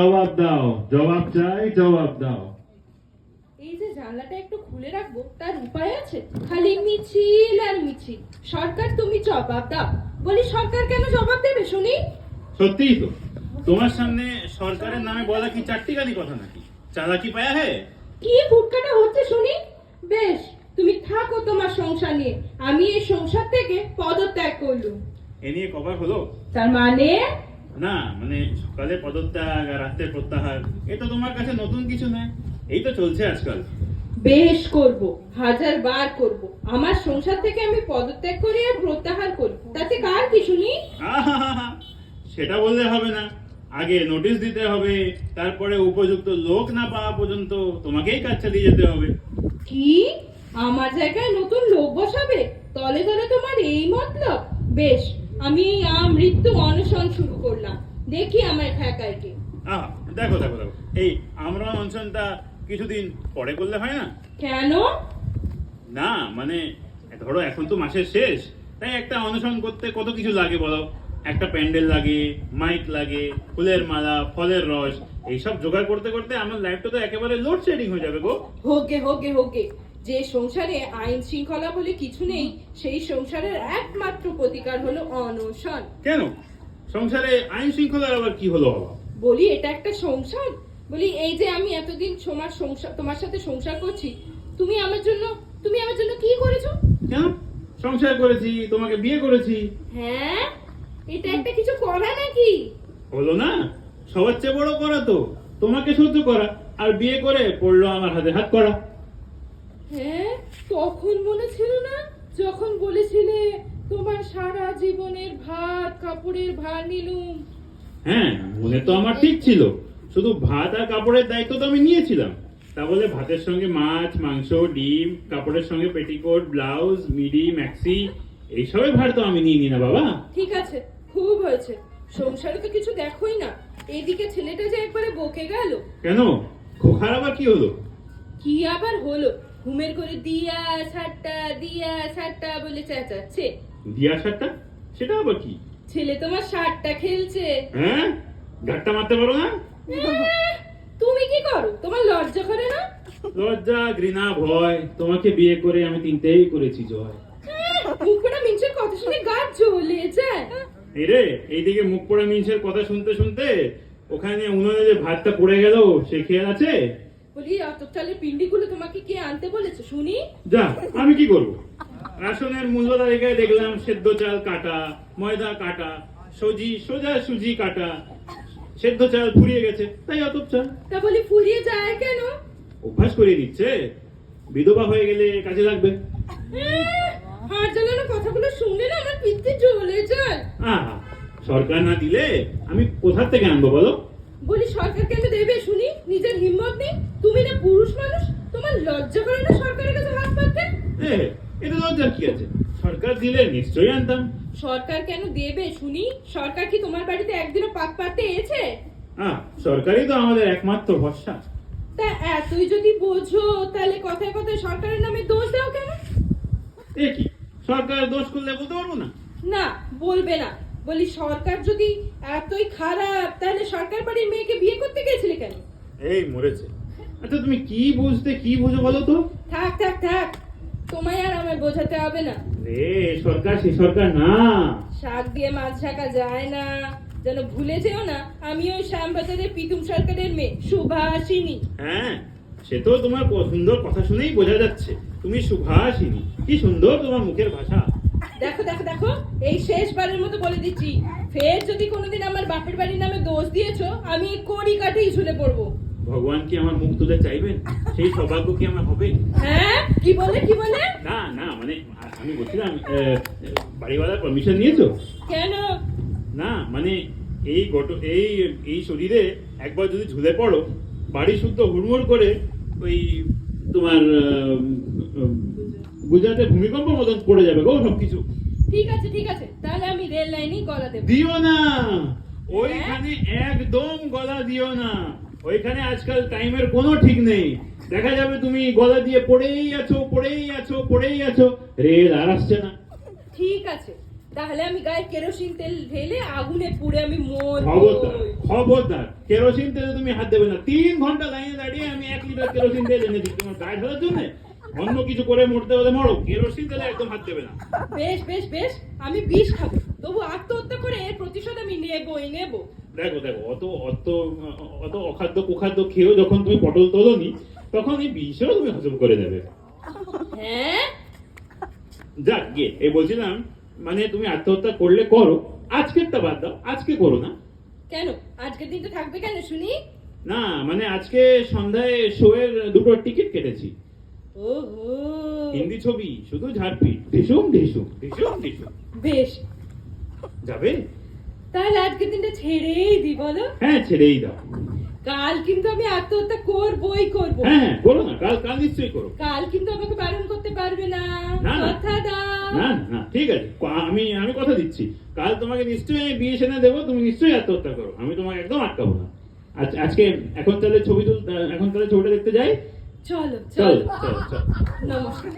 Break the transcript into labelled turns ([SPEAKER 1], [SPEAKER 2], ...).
[SPEAKER 1] জবাব দাও, জবাব চাই, জবাব দাও।
[SPEAKER 2] এই যে জানলাটা একটু খুলে রাখবো তার উপায় আছে? খালি মিছিল আর মিছিল। সরকার তুমি জবাব দাও। বলি সরকার কেন জবাব দেবে শুনি?
[SPEAKER 1] সত্যিই তো, তোমার সামনে সরকারের নামে বলা কি চারটিখানি কথা নাকি? চালাকি পায়া হে?
[SPEAKER 2] কি ফুটকাটা হচ্ছে শুনি? বেশ, তুমি থাকো তোমার সংসার নিয়ে, আমি এই সংসার থেকে পদত্যাগ করলুম।
[SPEAKER 1] এ নিয়ে কবার হলো?
[SPEAKER 2] তার মানে?
[SPEAKER 1] না মানে সকালে পদত্যাগ আর রাতে প্রত্যাহার, এ তো তোমার কাছে নতুন কিছু নয়, এই তো চলছে আজকাল।
[SPEAKER 2] বেশ করব, 1000 বার করব। আমার সংসার থেকে আমি পদত্যাগ করি আর প্রত্যাহার করি, তাতে কার কি শুনি?
[SPEAKER 1] আহাহাহা, সেটা বললে হবে না, আগে নোটিশ দিতে হবে, তারপরে উপযুক্ত লোক না পাওয়া পর্যন্ত তোমাকেই কাজ চালিয়ে যেতে হবে।
[SPEAKER 2] কি আমার জায়গায় নতুন লোক বসাবে? তলে তলে তোমার এই মতলব? বেশ, আমি এই মৃত্যু অনশন শুরু করলাম, দেখি আমার ঠেকায় কি।
[SPEAKER 1] দেখো দেখো দেখো, এই আমরা অনশনটা কিছুদিন পরে করলে হয় না?
[SPEAKER 2] কেন?
[SPEAKER 1] না মানে ধরো এখন তো মাসের শেষ, তাই একটা অনশন করতে কত কিছু লাগে বলো। একটা প্যান্ডেল লাগে, মাইক লাগে, ফুলের মালা, ফলের রস, এইসব জোগাড় করতে করতে আমার লাইফটা তো একেবারে লোডশেডিং হয়ে যাবে গো।
[SPEAKER 2] হোকে হোকে হোকে, যে সংসারে আইন শৃঙ্খলা বলে কিছু নেই, সেই সংসারের একমাত্র প্রতিকার হলো অনশন।
[SPEAKER 1] কেন সংসারে আইন শৃঙ্খলার আবার কি হলো বাবা?
[SPEAKER 2] বলি এটা একটা সংসার? বলি এই যে আমি এতদিন তোমার সাথে সংসার করছি, তুমি আমার জন্য কি করেছো?
[SPEAKER 1] কেন সংসার করেছি, তোমাকে বিয়ে করেছি।
[SPEAKER 2] হ্যাঁ, এটা একটা কিছু করা নাকি?
[SPEAKER 1] হলো না, সবার চেয়ে বড় করা তো তোমাকে সহ্য করা, আর বিয়ে করে পড়লো আমার হাতে হাত করা।
[SPEAKER 2] হ্যাঁ, তখন মনে ছিল না যখন বলেছিলে তোমার সারা জীবনের ভাত কাপড়ের ভার নিলুম?
[SPEAKER 1] হ্যাঁ মনে তো আমার ঠিক ছিল, শুধু ভাত আর কাপড়ের দায়িত্ব তো আমি নিয়েছিলাম, তা বলে ভাতের সঙ্গে মাছ মাংস ডিম, কাপড়ের সঙ্গে পেটিকোট ব্লাউজ মিডি ম্যাক্সি, এইসবের ভার তো আমি নিয়ে নি না বাবা।
[SPEAKER 2] ঠিক আছে, খুব হয়েছে, সংসারে তো কিছু দেখোই না, এইদিকে ছেলেটা যে একবারে বকে গেল।
[SPEAKER 1] কেন খোকার আবার কি হলো?
[SPEAKER 2] কি আবার হলো? ঘুমের করে দিয়া ছাট্টা বলে চেঁচাচ্ছে।
[SPEAKER 1] দিয়া শার্টটা, সেটা আবার কি?
[SPEAKER 2] ছেলে তোমার শার্টটা খেলছে।
[SPEAKER 1] হ্যাঁ, গাট্টা মারতে পারো না?
[SPEAKER 2] তুমি কি করো? তোমার লজ্জা করে না?
[SPEAKER 1] লজ্জা ঘৃণা ভয়, তোমাকে বিয়ে করে আমি তিনটেই করেছি জয়।
[SPEAKER 2] মুখ পোড়া মিঞ্চের কথা শুনে গা জ্বলে যায়।
[SPEAKER 1] এই রে, এইদিকে মুখ পোড়া মিনসের কথা শুনতে শুনতে ওখানে উনুনে যে ভাতটা পড়ে গেল সে খেয়াল আছে?
[SPEAKER 2] বলি অত চালের পিন্ডিগুলো তোমাকে কে আনতে বলেছে শুনি?
[SPEAKER 1] যা, আমি কি করব? রাশনের মূল্য তালিকায় দেখলাম সেদ্ধ চাল কাটা, ময়দা কাটা, সোজা সুজি কাটা, সেদ্ধ চাল ফুরিয়ে গেছে তাই অত চাল।
[SPEAKER 2] তা বলি ফুরিয়ে যায় কেন?
[SPEAKER 1] অভ্যাস করে দিচ্ছে, বিধবা হয়ে গেলে কাজে লাগবে।
[SPEAKER 2] হাড় জ্বালানো কথাগুলো শুনলে না আমার পিত্তে জ্বলে যায়।
[SPEAKER 1] আহা, সরকার না দিলে আমি কোথা থেকে আনবো বলো?
[SPEAKER 2] বলি সরকার কেন দেবে শুনি? নিজের হিম্মত নেই? তুমি না পুরুষ মানুষ, তোমার লজ্জা করে না সরকারের কাছে হাত পাততে?
[SPEAKER 1] এটা লজ্জার কি আছে? সরকার দিলে নিশ্চয়ই আনতাম।
[SPEAKER 2] সরকার কেন দেবে শুনি? সরকার কি তোমার বাড়িতে একদিনও পাক পাতে এসেছে?
[SPEAKER 1] সরকারই তো আমাদের একমাত্র ভরসা।
[SPEAKER 2] তা এতই যদি বোঝো তাহলে কথায় কথায় সরকারের নামে দোষ দাও কেন?
[SPEAKER 1] এ কি, সরকার দোষ করলে বলতে পারবো না?
[SPEAKER 2] না, বলবে না। বলি সরকার যদি এতই খারাপ তাহলে সরকার বাড়ির মেয়েকে বিয়ে করতে গেছিলে কেন?
[SPEAKER 1] এই মরেছে। আচ্ছা তুমি কি বুঝো বলো তো?
[SPEAKER 2] থাক থাক থাক, তোমায় আর আমায় বোঝাতে হবে না।
[SPEAKER 1] সরকার সে সরকার না।
[SPEAKER 2] শাক দিয়ে মাছ ঢাকা যায় না, যেন ভুলে যেও না আমি ওই শ্যামবাজারের পিতুম সরকারের মেয়ে সুভাষিনী।
[SPEAKER 1] হ্যাঁ, সে তো তোমার সুন্দর কথা শুনেই বোঝা যাচ্ছে তুমি সুভাষিনী। কি সুন্দর তোমার মুখের ভাষা।
[SPEAKER 2] দেখো দেখো দেখো, এই শেষবারের মতো বলে দিচ্ছি, ফের যদি কোনোদিন আমার বাপের বাড়ির নামে দোষ দিয়েছো আমি কড়ি কাঠেই ঝুলে পড়বো।
[SPEAKER 1] ভগবান কি আমার মুখ তুলে চাইবেন? সেই সৌভাগ্য কি আমার হবে?
[SPEAKER 2] হ্যাঁ, কি বলে?
[SPEAKER 1] না না মানে আমি বলছিলাম বাড়িওয়ালার পারমিশন নিয়েছো?
[SPEAKER 2] কেন?
[SPEAKER 1] না মানে এই শরীরে একবার যদি ঝুলে পড়ো, বাড়ি শুদ্ধ হুড়মুড় করে ওই তোমার গুজরাটে ভূমিকম্প মতন পড়ে যাবে গো সবকিছু।
[SPEAKER 2] ঠিক আছে, তাহলে আমি রেল লাইনেই গলা দেব।
[SPEAKER 1] দিও না, ওইখানে একদম গলা দিও না, ওইখানে আজকাল টাইমের কোনো ঠিক নেই। দেখা যাবে তুমি গলা দিয়ে পড়েই আছো, রেল আর আসছে না।
[SPEAKER 2] ঠিক আছে, তাহলে আমি গায়ে কেরোসিন তেল ঢেলে আগুনে পুড়ে আমি মরবো।
[SPEAKER 1] খবরদার খবরদার, কেরোসিন তেলে তুমি হাত দেবে না। 3 ঘন্টা লাইনে দাঁড়িয়ে আমি 1 লিটার কেরোসিন তেল এনেছি তোমার গায়ে ঢালার জন্য। অন্য কিছু করে মরতে হলে মরো, কেরোসিন তেলে একদম হাত দেবে না।
[SPEAKER 2] বেশ বেশ বেশ, আমি বিষ খাবো, তবু আত্মহত্যা করে এর প্রতিশোধ আমি নেবই নেব।
[SPEAKER 1] দেখো দেখো, অত অত অত অখাদ্য কুখাদ্য খেয়েও যখন তুমি পটল তোলোনি, তখন এই বিষও তুমি হজম করে দেবে।
[SPEAKER 2] হ্যাঁ,
[SPEAKER 1] যাক গিয়ে এই বলছিলাম, মানে তুমি আত্মহত্যা করলে করো, আজকেরটা বাদ দাও, আজকে করো না।
[SPEAKER 2] কেন আজকের দিনটা থাকবে কেন শুনি?
[SPEAKER 1] না মানে আজকে সন্ধ্যায় শোয়ের 2টো টিকিট কেটেছি।
[SPEAKER 2] ওহো,
[SPEAKER 1] হিন্দি ছবি, শুধু ঝাড়পিট, ঢিসুম ঢিসুম ঢিসুম ঢিসুম।
[SPEAKER 2] বেশ,
[SPEAKER 1] যাবে?
[SPEAKER 2] তাহলে আজকের দিনটা ছেড়েই দি বলো।
[SPEAKER 1] হ্যাঁ ছেড়েই দাও।
[SPEAKER 2] কাল কিন্তু আমি আত্মহত্যা করবই করবো।
[SPEAKER 1] হ্যাঁ হ্যাঁ, করো না, কাল কাল নিশ্চয়ই করো।
[SPEAKER 2] কাল কিন্তু আমাকে বারণ করতে পারবে না,
[SPEAKER 1] না, না।
[SPEAKER 2] কথা দাও।
[SPEAKER 1] না না না, ঠিক আছে, আমি আমি কথা দিচ্ছি, কাল তোমাকে নিশ্চয়ই আমি বিয়ে সেনে দেবো, তুমি নিশ্চয়ই আত্মহত্যা করো, আমি তোমাকে একদম আটকাবো না। আজকে এখন তাহলে ছবি এখন তাহলে ছবিটা দেখতে যাই।
[SPEAKER 2] চলো
[SPEAKER 1] চল
[SPEAKER 2] চলো,
[SPEAKER 1] চল চল।
[SPEAKER 2] নমস্কার।